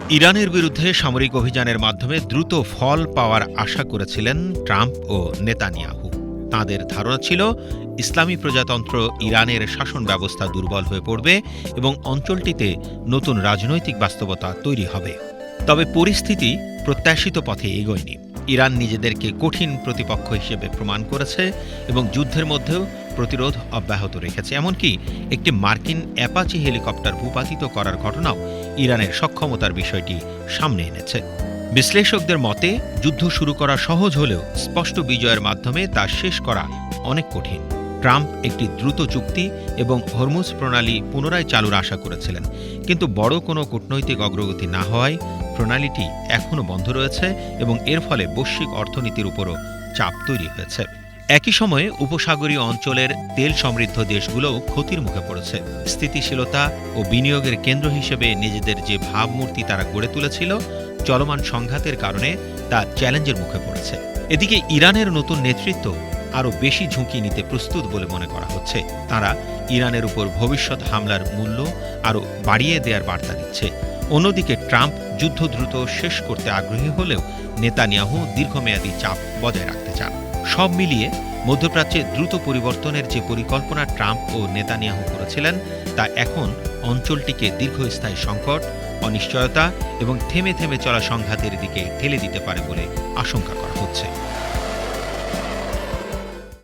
ইরানের বিরুদ্ধে সামরিক অভিযানের মাধ্যমে দ্রুত ফল পাওয়ার আশা করেছিলেন ট্রাম্প ও নেতানিয়াহু। তাঁদের ধারণা ছিল ইসলামী প্রজাতন্ত্র ইরানের শাসন ব্যবস্থা দুর্বল হয়ে পড়বে এবং অঞ্চলটিতে নতুন রাজনৈতিক বাস্তবতা তৈরি হবে। তবে পরিস্থিতি প্রত্যাশিত পথে এগোয়নি। ইরান নিজেদেরকে কঠিন প্রতিপক্ষ হিসেবে প্রমাণ করেছে এবং যুদ্ধের মধ্যেও প্রতিরোধ অব্যাহত রেখেছে। এমনকি একটি মার্কিন অ্যাপাচি হেলিকপ্টার ভূপাতিত করার ঘটনাও ইরানের সক্ষমতার বিষয়টি সামনে এনেছে। বিশ্লেষকদের মতে যুদ্ধ শুরু করা সহজ হলেও স্পষ্ট বিজয়ের মাধ্যমে তা শেষ করা অনেক কঠিন। ট্রাম্প একটি দ্রুত চুক্তি এবং হরমুজ প্রণালী পুনরায় চালুর আশা করেছিলেন, কিন্তু বড় কোনো কূটনৈতিক অগ্রগতি না হওয়ায় প্রণালীটি এখনও বন্ধ রয়েছে এবং এর ফলে বৈশ্বিক অর্থনীতির উপরও চাপ তৈরি হয়েছে। একই সময়ে উপসাগরীয় অঞ্চলের তেল সমৃদ্ধ দেশগুলোও ক্ষতির মুখে পড়েছে। স্থিতিশীলতা ও বিনিয়োগের কেন্দ্র হিসেবে নিজেদের যে ভাবমূর্তি তারা গড়ে তুলেছিল, চলমান সংঘাতের কারণে তা চ্যালেঞ্জের মুখে পড়েছে। এদিকে ইরানের নতুন নেতৃত্ব আরও বেশি ঝুঁকি নিতে প্রস্তুত বলে মনে করা হচ্ছে। তারা ইরানের উপর ভবিষ্যৎ হামলার মূল্য আরও বাড়িয়ে দেওয়ার বার্তা দিচ্ছে। অন্যদিকে ট্রাম্প যুদ্ধ দ্রুত শেষ করতে আগ্রহী হলেও নেতানিয়াহু দীর্ঘমেয়াদী চাপ বজায় রাখতে চান। সব মিলিয়ে মধ্যপ্রাচ্যে দ্রুত পরিবর্তনের যে পরিকল্পনা ট্রাম্প ও নেতানিয়াহু করেছিলেন, তা এখন অঞ্চলটিকে দীর্ঘস্থায়ী সংকট, অনিশ্চয়তা এবং থেমে থেমে চলা সংঘাতের দিকে ঠেলে দিতে পারে বলে আশঙ্কা করা হচ্ছে।